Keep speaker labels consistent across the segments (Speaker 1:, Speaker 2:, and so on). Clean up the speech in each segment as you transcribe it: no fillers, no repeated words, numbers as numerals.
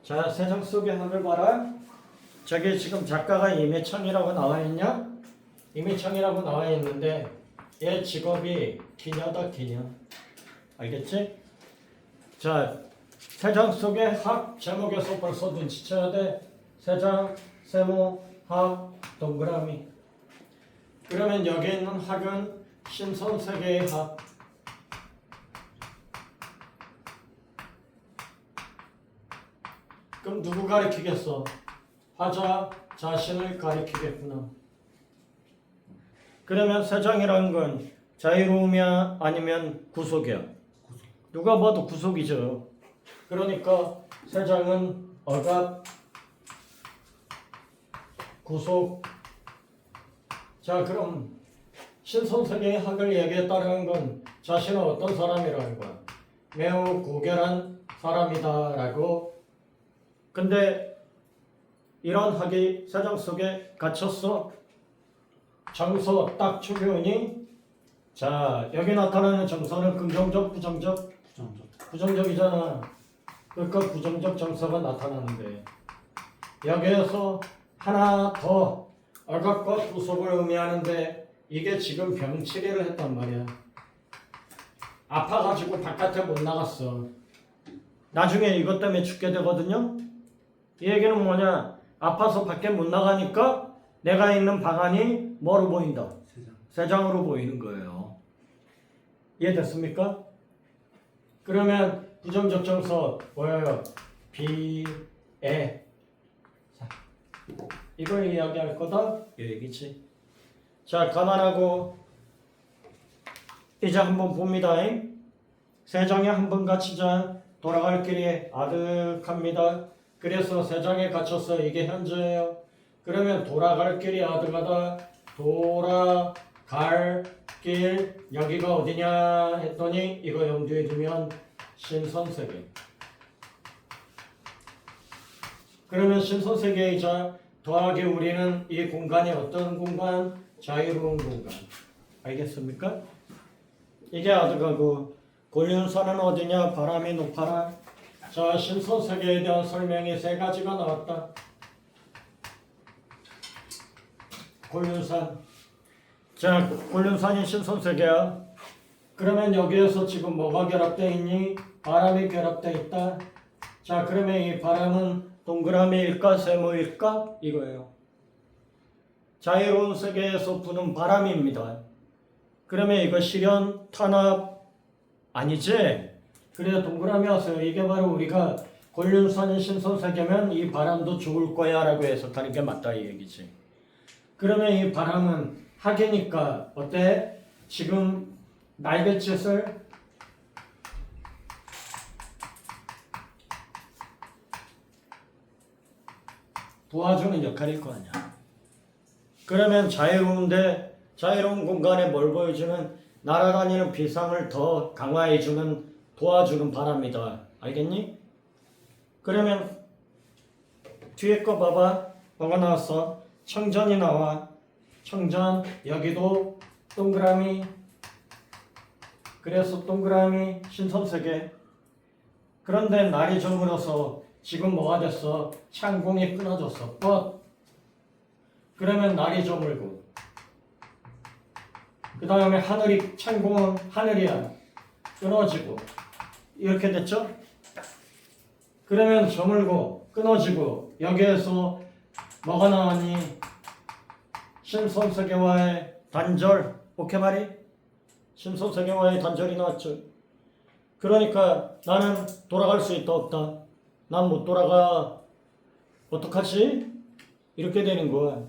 Speaker 1: 자, 세상 속의 학을 봐라. 저기 지금 작가가 임혜창이라고 나와 있냐? 임혜창이라고 나와 있는데 얘 직업이 기녀다, 기녀. 알겠지? 자, 세상 속의 학 제목에서 벌써 눈치채야 돼. 세상, 세모, 학, 동그라미. 그러면 여기 있는 학은 신선세계의 학. 그럼 누구 가리키겠어? 화자 자신을 가리키겠구나. 그러면 세상이라는 건 자유로움이야 아니면 구속이야? 누가 봐도 구속이죠. 그러니까 세상은 억압, 구속. 자, 그럼 신선세계의 학을 얘기했다는 건 자신은 어떤 사람이라는 거야? 매우 고결한 사람이다라고. 근데 이런 학이 세상 속에 갇혔어. 정서 딱 추교니. 자, 여기 나타나는 정서는 긍정적, 부정적? 부정적이잖아. 그러니까 부정적 정서가 나타나는데 여기에서 하나 더 억압과 구속을 의미하는데 이게 지금 병치레를 했단 말이야. 아파가지고 바깥에 못 나갔어. 나중에 이것 때문에 죽게 되거든요. 이 얘기는 뭐냐? 아파서 밖에 못 나가니까 내가 있는 방 안이 뭐로 보인다? 세상으로 보이는 거예요. 이해됐습니까? 그러면 부정적 정서 뭐예요? 비애. 자, 이걸 이야기할 거다. 이 얘기지. 자, 감안하고 이제 한번 봅니다. 세상에 한번 갇히자 돌아갈 길이 아득합니다. 그래서 세상에 갇혀서 이게 현재예요. 그러면 돌아갈 길이 아득하다. 돌아갈 길 여기가 어디냐 했더니 이거 염두에 두면 신선세계. 그러면 신선세계이자 더하기 우리는 이 공간이 어떤 공간? 자유로운 공간. 알겠습니까? 이게 아득하고 고륜산은 어디냐? 바람이 높아라. 자, 신선세계에 대한 설명이 세 가지가 나왔다. 고륜산. 자, 고륜산이 신선세계야. 그러면 여기에서 지금 뭐가 결합되어 있니? 바람이 결합되어 있다. 자, 그러면 이 바람은 동그라미일까 세모일까? 이거예요. 자유로운 세계에서 부는 바람입니다. 그러면 이거 실현, 탄압 아니지? 그래, 동그라미 하세요. 이게 바로 우리가 고륜산이 신선세계면 이 바람도 죽을 거야 라고 해석하는 게 맞다 이 얘기지. 그러면 이 바람은 학이니까 어때? 지금 날갯짓을 도와주는 역할일 거 아니야. 그러면 자유로운데 자유로운 공간에 뭘 보여주는? 날아다니는 비상을 더 강화해주는 도와주는 바람이다. 알겠니? 그러면 뒤에 거 봐봐. 뭐가 나왔어? 청전이 나와. 청전 여기도 동그라미. 그래서 동그라미 신선세계. 그런데 날이 저물어서 지금 뭐가 됐어? 창공이 끊어졌어. 뻗. 그러면 날이 저물고 그 다음에 하늘이, 창공은 하늘이야. 끊어지고 이렇게 됐죠? 그러면 저물고 끊어지고 여기에서 뭐가 나왔니? 신선세계와의 단절. 오케이 말이? 신선세계와의 단절이 나왔죠. 그러니까 나는 돌아갈 수 있다 없다? 난 못 돌아가. 어떡하지? 이렇게 되는 거야.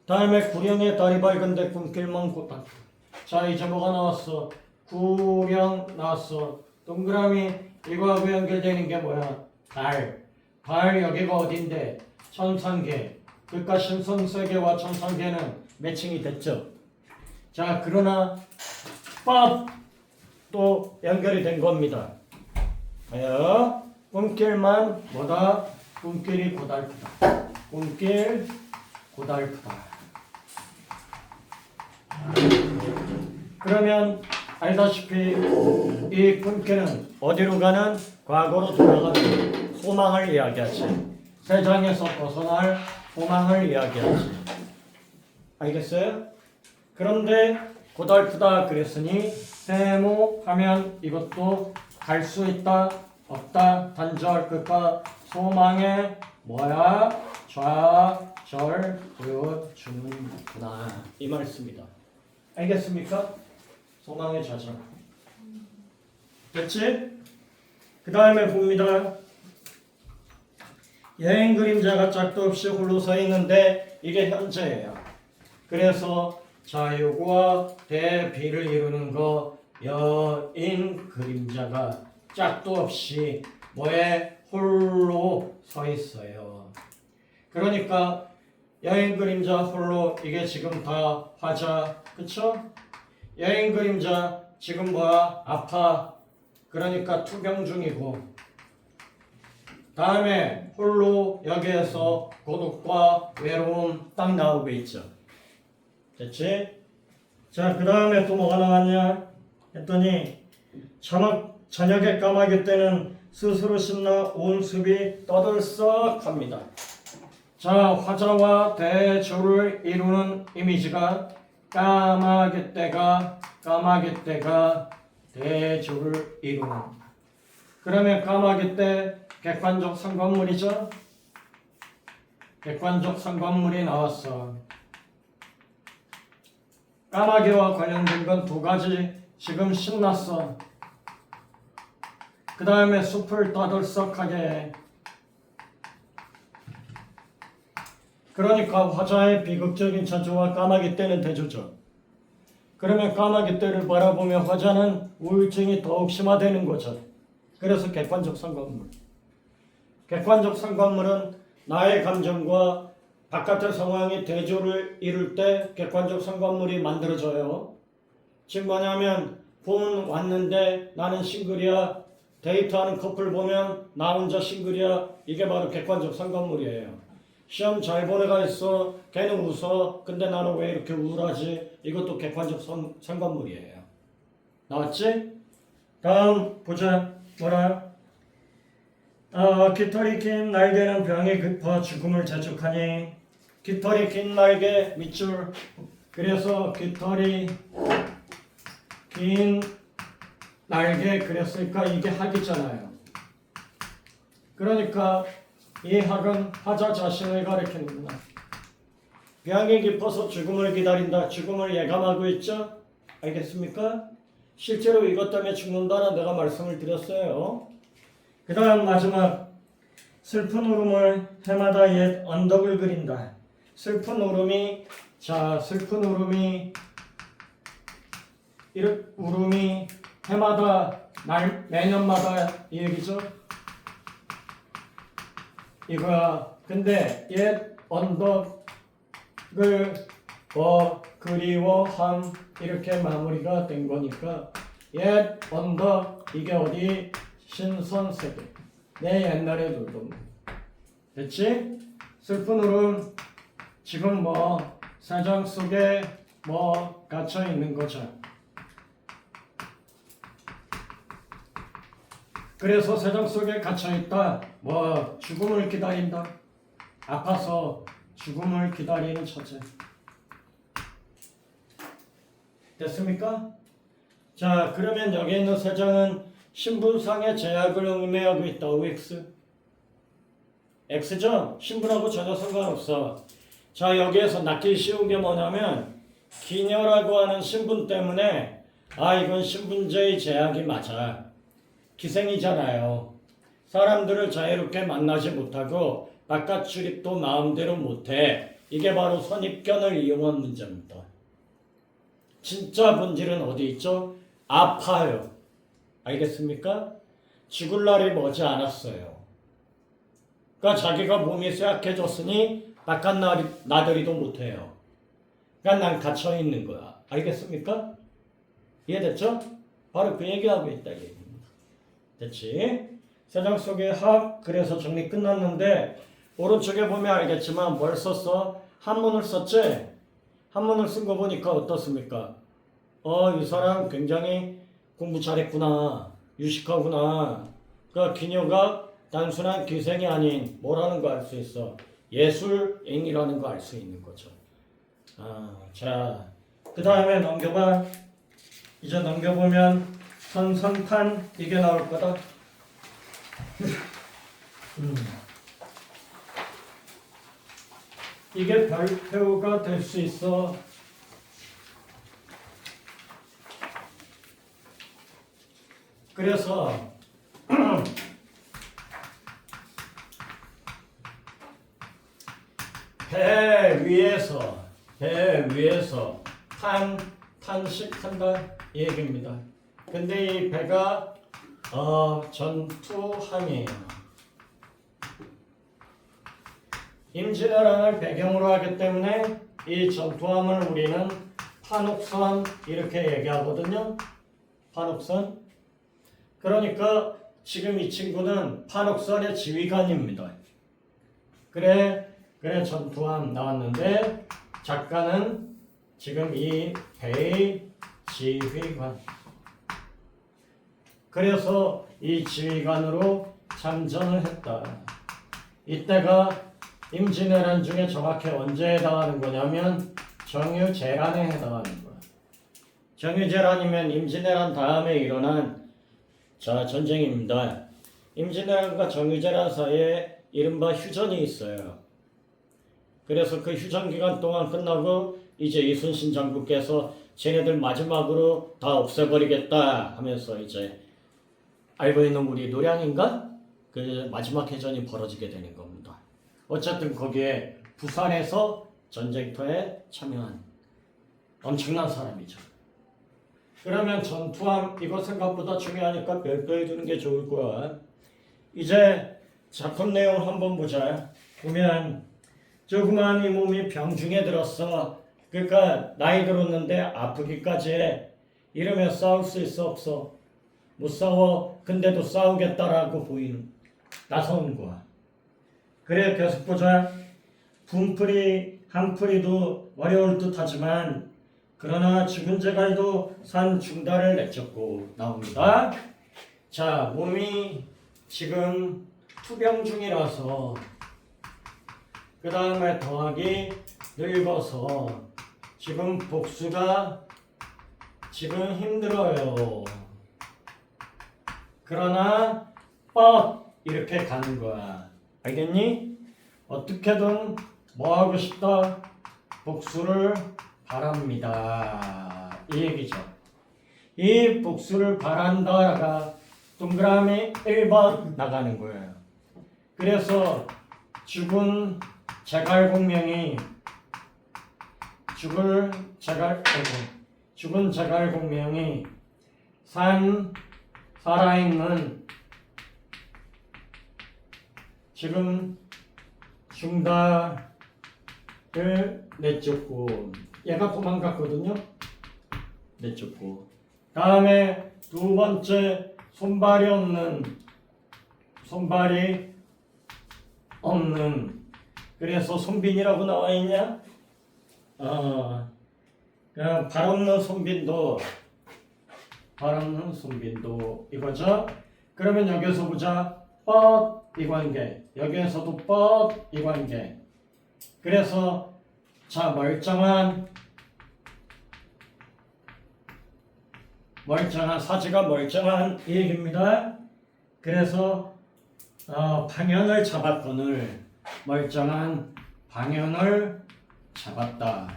Speaker 1: 다음에 구령의 달이 밝은데 꿈길만 곧다. 자, 이제 뭐가 나왔어? 구령 나왔어. 동그라미 이거하고 연결되는 게 뭐야? 달. 달 여기가 어딘데? 천상계. 그러니까 신선세계와 천상계는 매칭이 됐죠. 자, 그러나 또 연결이 된 겁니다. 꿈길만 뭐다? 꿈길이 고달프다. 꿈길 고달프다. 그러면 알다시피 이 꿈길은 어디로 가는? 과거로 돌아가는 소망을 이야기하지. 세상에서 벗어날 소망을 이야기하지. 알겠어요? 그런데 고달프다 그랬으니 세모하면 이것도 갈 수 있다 없다 단절 끝과 소망의 뭐야 좌절 보여주는구나 이 말씀이다. 알겠습니까? 소망의 좌절. 됐지? 그 다음에 봅니다. 여행 그림자가 짝도 없이 홀로 서 있는데 이게 현재예요. 그래서 자 요거와 대비를 이루는 거 여인 그림자가 짝도 없이 뭐에 홀로 서 있어요. 그러니까 여인 그림자 홀로 이게 지금 다 화자 그쵸? 여인 그림자 지금 뭐야 아파 그러니까 투병 중이고 다음에 홀로 여기에서 고독과 외로움 딱 나오고 있죠. 됐지? 자, 그 다음에 또 뭐가 나왔냐? 했더니 저녁에 까마귀 때는 스스로 신나 온 숲이 떠들썩합니다. 자, 화자와 대조를 이루는 이미지가 까마귀 때가 대조를 이루는. 그러면 까마귀 때 객관적 상관물이죠? 객관적 상관물이 나왔어. 까마귀와 관련된 건 두 가지. 지금 신났어. 그 다음에 숲을 떠들썩하게 해. 그러니까 화자의 비극적인 자조와 까마귀 떼는 대조죠. 그러면 까마귀 떼를 바라보면 화자는 우울증이 더욱 심화되는 거죠. 그래서 객관적 상관물. 객관적 상관물은 나의 감정과 바깥의 상황이 대조를 이룰 때 객관적 상관물이 만들어져요. 즉 뭐냐면 본 왔는데 나는 싱글이야. 데이트하는 커플 보면 나 혼자 싱글이야. 이게 바로 객관적 상관물이에요. 시험 잘 보내가 있어. 걔는 웃어. 근데 나는 왜 이렇게 우울하지? 이것도 객관적 상관물이에요. 나왔지? 다음 보자. 뭐라? 깃털이 긴 날개는 병이 급하 죽음을 재촉하니 깃털이 긴 날개 밑줄. 그래서 깃털이 긴 날개 그랬으니까 이게 학이잖아요. 그러니까 이 학은 화자 자신을 가리키는구나. 병이 깊어서 죽음을 기다린다. 죽음을 예감하고 있죠? 알겠습니까? 실제로 이것 때문에 죽는다는 내가 말씀을 드렸어요. 그 다음 마지막 슬픈 울음을 해마다 옛 언덕을 그린다. 슬픈 울음이 울음이 해마다 매년마다 이 얘기죠. 이거야. 근데 옛 언덕을 그리워함 이렇게 마무리가 된 거니까 옛 언덕 이게 어디 신선세계 내 옛날에 놀던 됐지? 슬픈 울음 지금 세상 속에 갇혀 있는 거죠. 그래서 세상 속에 갇혀 있다. 죽음을 기다린다. 아파서 죽음을 기다리는 처제. 됐습니까? 자, 그러면 여기 있는 세 장은 신분상의 제약을 의미하고 있다. OX. X죠? 신분하고 전혀 상관없어. 자, 여기에서 낚기 쉬운 게 뭐냐면 기녀라고 하는 신분 때문에 이건 신분제의 제약이 맞아. 기생이잖아요. 사람들을 자유롭게 만나지 못하고 바깥 출입도 마음대로 못해. 이게 바로 선입견을 이용한 문제입니다. 진짜 본질은 어디 있죠? 아파요. 알겠습니까? 죽을 날이 머지 않았어요. 그러니까 자기가 몸이 쇠약해졌으니 바깥 나들이도 못해요. 그러니까 난 갇혀 있는 거야. 알겠습니까? 이해됐죠? 바로 그 얘기하고 있다. 얘기입니다. 됐지? 세상 속의 학 그래서 정리 끝났는데 오른쪽에 보면 알겠지만 뭘 썼어? 한문을 썼지? 한문을 쓴 거 보니까 어떻습니까? 이 사람 굉장히 공부 잘했구나. 유식하구나. 그러니까 기녀가 단순한 기생이 아닌 뭐라는 거 알 수 있어? 예술인이라는 거 알 수 있는 거죠. 자, 그 다음에 넘겨봐. 이제 넘겨보면 선성탄 이게 나올 거다. 이게 별표가 될 수 있어. 그래서 배 위에서 탄식한다 이 얘기입니다. 근데 이 배가 전투함이에요. 임진왜란을 배경으로 하기 때문에 이 전투함을 우리는 판옥선 이렇게 얘기하거든요. 판옥선. 그러니까 지금 이 친구는 판옥선의 지휘관입니다. 그래 전투함 나왔는데 작가는 지금 이 배의 지휘관. 그래서 이 지휘관으로 참전을 했다. 이때가 임진왜란 중에 정확히 언제에 해당하는 거냐면 정유재란에 해당하는 거야. 정유재란이면 임진왜란 다음에 일어난 전쟁입니다. 임진왜란과 정유재란 사이에 이른바 휴전이 있어요. 그래서 그 휴전 기간 동안 끝나고 이제 이순신 장군께서 쟤네들 마지막으로 다 없애버리겠다 하면서 이제 알고 있는 우리 노량인가? 그 마지막 해전이 벌어지게 되는 겁니다. 어쨌든 거기에 부산에서 전쟁터에 참여한 엄청난 사람이죠. 그러면 전투함 이거 생각보다 중요하니까 별도해 두는 게 좋을 거야. 이제 작품 내용 한번 보자. 보면 조그마한 이 몸이 병중에 들었어. 그러니까 나이 들었는데 아프기까지 해. 이러면 싸울 수 있어 없어? 못 싸워. 근데도 싸우겠다라고 나서는 거야. 그래 계속 보자. 분풀이 한풀이도 어려울 듯하지만 그러나 죽은 제갈도 산 중달을 내쫓고 나옵니다. 자, 몸이 지금 투병 중이라서 그 다음에 더하기 늙어서 지금 복수가 지금 힘들어요. 그러나 이렇게 가는 거야. 알겠니? 어떻게든 뭐 하고 싶다? 복수를 바랍니다. 이 얘기죠. 이 복수를 바란다가 동그라미 1번 나가는 거예요. 그래서 죽은 제갈공명이 살아있는 지금 중달을 내쫓고 얘가 도망갔거든요. 내쫓고 다음에 두 번째 손발이 없는 그래서 손빈이라고 나와 있냐? 그냥 발 없는 손빈도 이거죠. 그러면 여기서 보자. 이 관계. 여기에서도 이 관계. 그래서 자 멀쩡한 사지가 멀쩡한 이 얘기입니다. 그래서 방연을 잡았거늘 멀쩡한 방연을 잡았다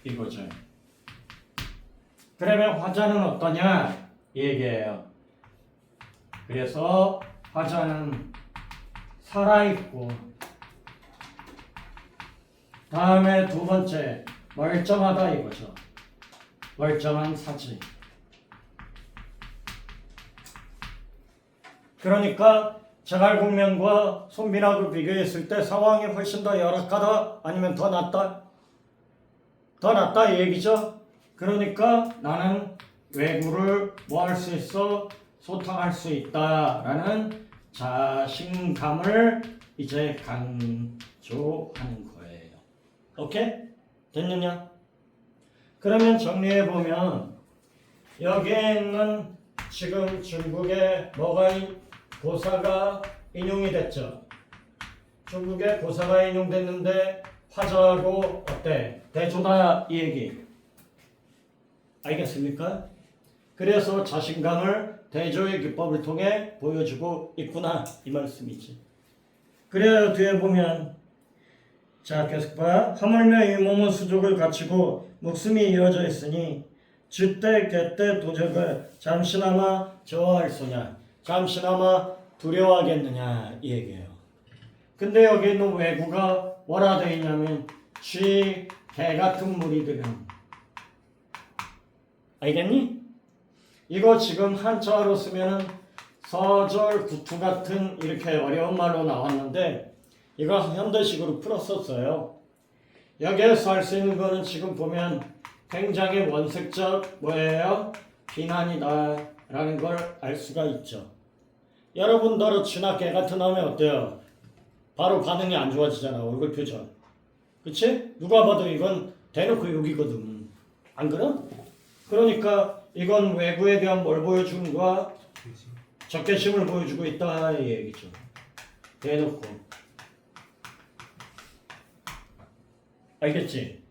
Speaker 1: 이거죠. 그러면 화자는 어떠냐 이 얘기예요. 그래서 화자는 살아있고 다음에 두 번째 멀쩡하다 이거죠. 멀쩡한 사지. 그러니까 제갈공명과 손빈하고 비교했을 때 상황이 훨씬 더 열악하다 아니면 더 낫다? 더 낫다 이 얘기죠. 그러니까 나는 외구를 뭐 할 수 있어? 소탕할 수 있다라는 자신감을 이제 강조하는 거예요. 오케이? 됐느냐? 그러면 정리해보면 여기에 있는 지금 중국에 뭐가 고사가 인용이 됐죠. 중국의 고사가 인용됐는데 화자하고 어때? 대조다 이 얘기. 알겠습니까? 그래서 자신감을 대조의 기법을 통해 보여주고 있구나 이 말씀이지. 그래야 뒤에 보면 자 계속 봐. 하물며 이 몸은 수족을 갖추고 목숨이 이어져 있으니 쥐떼 개떼 도적을 잠시나마 저어할 소냐 잠시나마 두려워하겠느냐 이 얘기예요. 근데 여기 있는 외구가 뭐라 되어 있냐면 쥐, 개 같은 무리들은 알겠니? 이거 지금 한자로 쓰면은 서절 구투 같은 이렇게 어려운 말로 나왔는데 이거 현대식으로 풀었었어요. 여기에서 할 수 있는 거는 지금 보면 굉장히 원색적 뭐예요? 비난이다 라는 걸 알 수가 있죠. 여러분들은 쥐나 개 같은 하면 어때요? 바로 반응이 안 좋아지잖아. 얼굴 표정. 그치? 누가 봐도 이건 대놓고 욕이거든. 안 그래? 그러니까 이건 외부에 대한 뭘 보여주는 거야? 적개심을 보여주고 있다 이 얘기죠. 대놓고. 알겠지?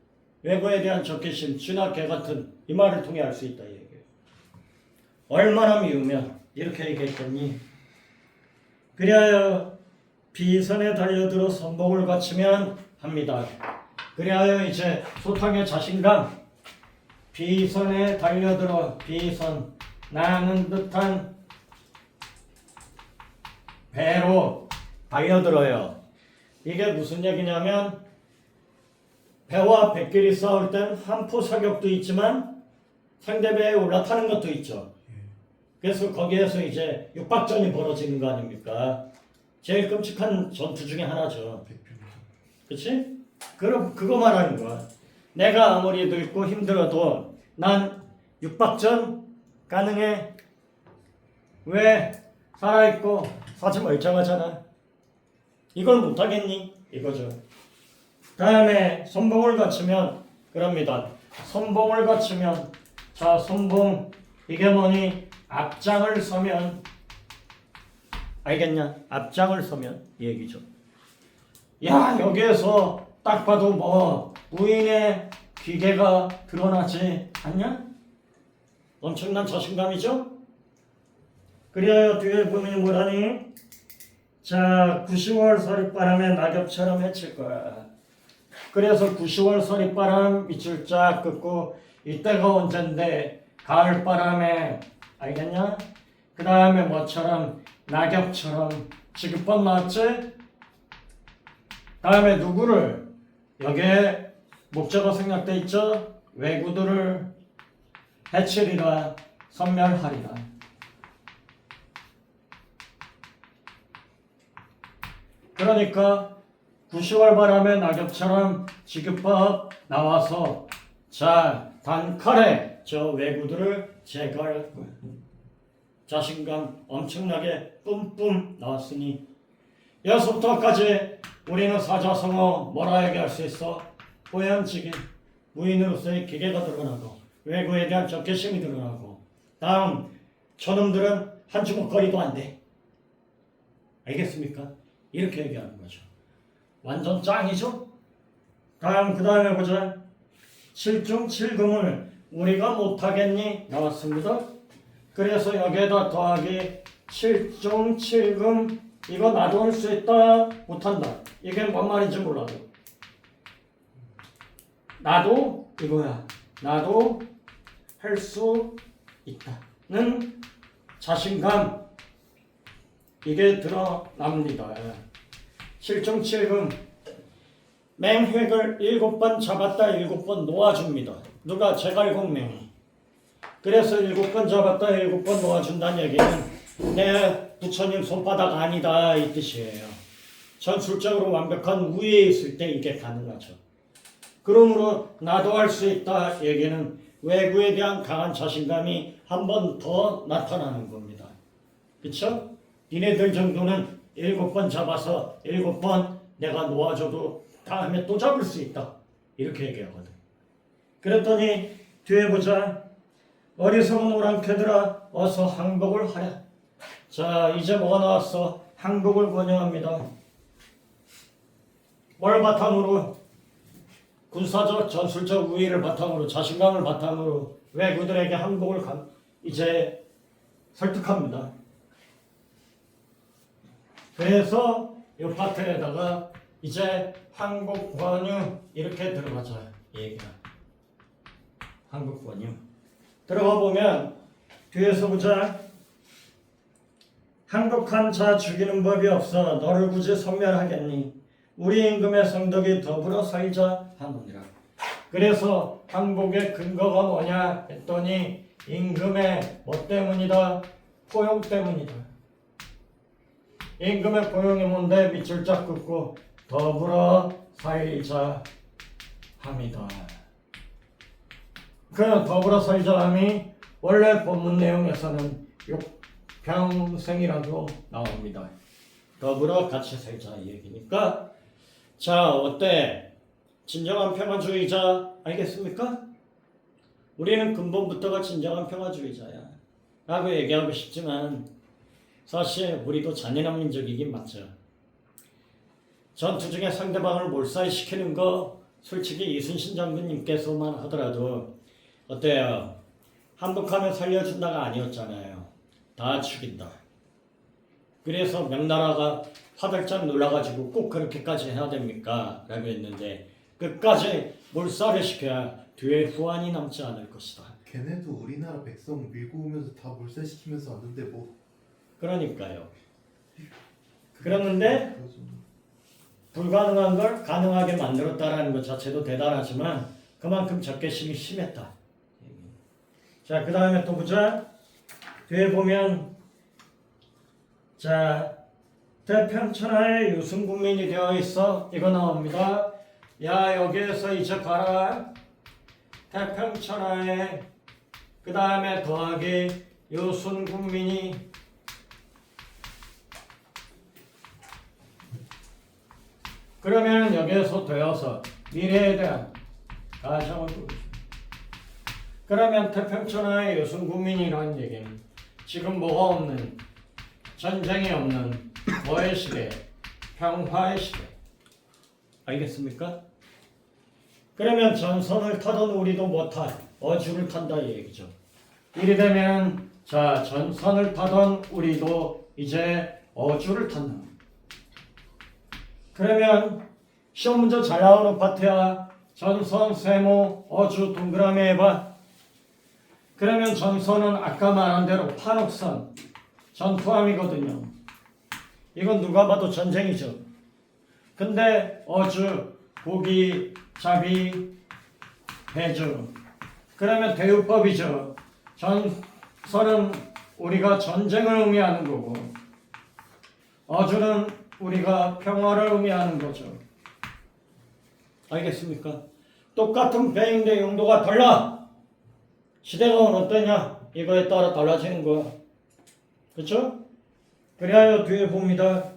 Speaker 1: 외부에 대한 적개심, 쥐나 개 같은 이 말을 통해 알 수 있다 이 얘기예요. 얼마나 미우면 이렇게 얘기했더니 그리하여 비선에 달려들어 선봉을 갖추면 합니다. 그리하여 이제 소탕의 자신감 비선에 달려들어 비선 나는 듯한 배로 달려들어요. 이게 무슨 얘기냐면 배와 배끼리 싸울 땐 한포 사격도 있지만 상대배에 올라타는 것도 있죠. 그래서 거기에서 이제 육박전이 벌어지는 거 아닙니까? 제일 끔찍한 전투 중에 하나죠. 그치? 그럼 그거 말하는 거야. 내가 아무리 늙고 힘들어도 난 육박전 가능해. 왜? 살아있고 사지 멀쩡하잖아. 이걸 못하겠니? 이거죠. 다음에 선봉을 갖추면 그럽니다. 선봉을 갖추면 자 선봉 이게 뭐니? 앞장을 서면 알겠냐? 앞장을 서면 이 얘기죠. 야 여기에서 딱 봐도 뭐 무인의 기계가 드러나지 않냐? 엄청난 자신감이죠? 그리하여 뒤에 보면 뭐라니? 자 90월 서리바람에 낙엽처럼 헤칠 거야. 그래서 90월 서리바람 밑줄 쫙 긋고 이때가 언젠데 가을바람에 알겠냐? 그 다음에 뭐처럼 낙엽처럼 지급법 나왔지? 다음에 누구를 여기에 목적어 생략돼 있죠? 외구들을 해치리라 섬멸하리라. 그러니까 90월 바람에 낙엽처럼 지급법 나와서 자 단칼에 저 외구들을 제거할 거야. 자신감 엄청나게 뿜뿜 나왔으니 여기서부터까지 우리는 사자성어 뭐라 얘기할 수 있어? 보양지기 무인으로서의 기계가 드러나고 외구에 대한 적개심이 드러나고 다음 저놈들은 한 주먹거리도 안 돼. 알겠습니까? 이렇게 얘기하는 거죠. 완전 짱이죠? 다음 그 다음에 보자. 7중 7금을 우리가 못하겠니? 나왔습니다. 그래서 여기에다 더하기 7중 7금 이거 나도 할 수 있다 못한다. 이게 뭔 말인지 몰라도 나도 이거야. 나도 할 수 있다는 자신감 이게 드러납니다. 7중 7금 맹획을 7번 잡았다 7번 놓아줍니다. 누가 제갈공명이. 그래서 7번 잡았다 7번 놓아준다는 얘기는 내 부처님 손바닥 아니다 이 뜻이에요. 전술적으로 완벽한 우위에 있을 때 이게 가능하죠. 그러므로 나도 할 수 있다 얘기는 외구에 대한 강한 자신감이 한 번 더 나타나는 겁니다. 그쵸? 니네들 정도는 7번 잡아서 7번 내가 놓아줘도 다음에 또 잡을 수 있다. 이렇게 얘기하거든. 그랬더니 뒤에 보자. 어리석은 오랑캐들아 어서 항복을 하라. 자 이제 뭐가 나왔어? 항복을 권유합니다. 뭘 바탕으로? 군사적 전술적 우위를 바탕으로, 자신감을 바탕으로 왜구들에게 항복을 이제 설득합니다. 그래서 이 파트에다가 이제 항복 권유 이렇게 들어가자 얘기가. 항복 권유 들어가 보면 뒤에서 보자. 항복한 자 죽이는 법이 없어 너를 굳이 섬멸하겠니? 우리 임금의 성덕이 더불어 살자 하느니라. 그래서 항복의 근거가 뭐냐 했더니 임금의 뭐 때문이다? 포용 때문이다. 임금의 포용이 뭔데? 밑줄 쫙 긋고 더불어 살자 함이다. 그 더불어 살자 함이 원래 본문 내용에서는 평생이라고 나옵니다. 더불어 같이 살자 이 얘기니까. 자, 어때? 진정한 평화주의자 알겠습니까? 우리는 근본부터가 진정한 평화주의자야 라고 얘기하고 싶지만 사실 우리도 잔인한 민족이긴 맞죠. 전투 중에 상대방을 몰살시키는 거 솔직히 이순신 장군님께서만 하더라도 어때요? 항복하면 살려준다가 아니었잖아요. 다 죽인다. 그래서 명나라가 화들짝 놀라가지고 꼭 그렇게까지 해야 됩니까? 라고 했는데 끝까지 몰살을 시켜야 뒤에 후환이 남지 않을 것이다.
Speaker 2: 걔네도 우리나라 백성 밀고 오면서 다 몰살시키면서 왔는데 뭐.
Speaker 1: 그러니까요. 그랬는데 불가능한 걸 가능하게 만들었다라는 것 자체도 대단하지만 그만큼 적개심이 심했다. 자, 그 다음에 또 보자. 뒤에 보면 자, 태평천하에 유승군민이 되어 있어. 이거 나옵니다. 야, 여기에서 이제 봐라. 태평천하에 그 다음에 더하기 유승군민이 그러면 여기에서 되어서 미래에 대한 가정을 보여줍니다. 그러면 태평천하의 유승군민이라는 얘기는 지금 뭐가 없는, 전쟁이 없는 뭐의 시대? 평화의 시대. 알겠습니까? 그러면 전선을 타던 우리도 뭐 타? 어주를 탄다 이 얘기죠. 이리 되면 자, 전선을 타던 우리도 이제 어주를 탄다. 그러면 시험 문제 잘 나오는 파트야. 전선, 세모, 어주 동그라미 해봐. 그러면 전선은 아까 말한 대로 판옥선, 전투함이거든요. 이건 누가 봐도 전쟁이죠. 근데 어주, 고기, 잡이, 배주. 그러면 대유법이죠. 전선은 우리가 전쟁을 의미하는 거고 어주는 우리가 평화를 의미하는 거죠. 알겠습니까? 똑같은 배인데 용도가 달라. 시대가 어떠냐? 이거에 따라 달라지는 거야. 그렇죠? 그래야 뒤에 봅니다.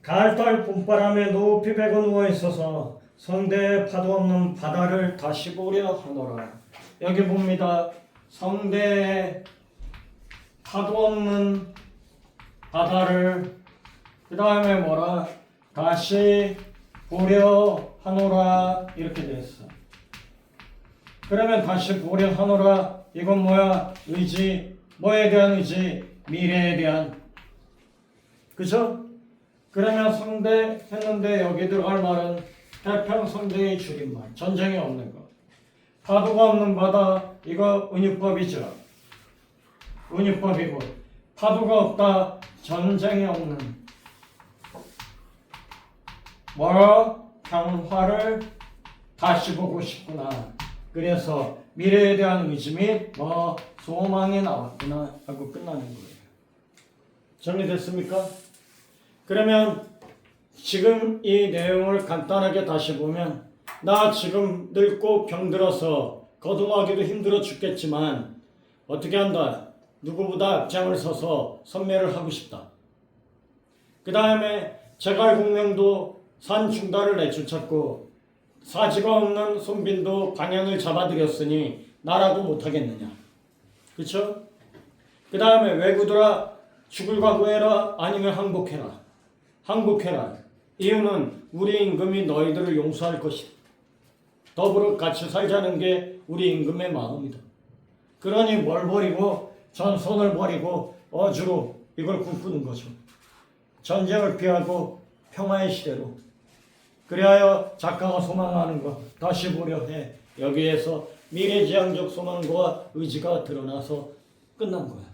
Speaker 1: 가을달 봄바람에 높이 베고 누워있어서 성대에 파도 없는 바다를 다시 보려 하노라. 여기 봅니다. 성대에 파도 없는 바다를 그 다음에 뭐라? 다시 보려 하노라 이렇게 돼 있어. 그러면 다시 보려 하노라 이건 뭐야? 의지. 뭐에 대한 의지? 미래에 대한. 그죠? 그러면 성대 했는데 여기 들어갈 말은 태평성대의 줄임말. 전쟁이 없는 거. 파도가 없는 바다 이거 은유법이죠. 은유법이고 파도가 없다. 전쟁이 없는 뭐라? 평화를 다시 보고 싶구나. 그래서 미래에 대한 의지 및 소망이 나왔구나 하고 끝나는 거예요. 정리됐습니까? 그러면 지금 이 내용을 간단하게 다시 보면 나 지금 늙고 병들어서 거동하기도 힘들어 죽겠지만 어떻게 한다? 누구보다 앞장을 서서 선멸을 하고 싶다. 그 다음에 제갈공명도 산 중달을 내쫓았고 사지가 없는 손빈도 방향을 잡아들였으니 나라도 못하겠느냐. 그렇죠? 그 다음에 외구들아 죽을 각오해라 아니면 항복해라. 항복해라. 이유는 우리 임금이 너희들을 용서할 것이다. 더불어 같이 살자는 게 우리 임금의 마음이다. 그러니 뭘 버리고 전선을 버리고 어주로 이걸 꿈꾸는 거죠. 전쟁을 피하고 평화의 시대로. 그리하여 작가가 소망하는 것 다시 보려 해. 여기에서 미래지향적 소망과 의지가 드러나서 끝난 거야.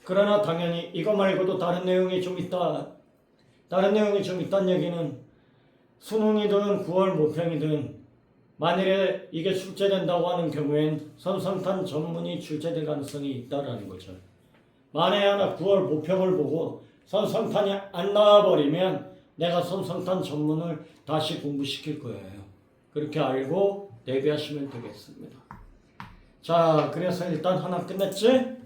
Speaker 1: 그러나 당연히 이거 말고도 다른 내용이 좀 있다. 다른 내용이 좀 있다는 얘기는 수능이든 9월 모평이든 만일에 이게 출제된다고 하는 경우엔 선성탄 전문이 출제될 가능성이 있다라는 거죠. 만에 하나 9월 모평을 보고 선성탄이 안 나와버리면 내가 선성탄 전문을 다시 공부시킬 거예요. 그렇게 알고 대비하시면 되겠습니다. 자, 그래서 일단 하나 끝냈지?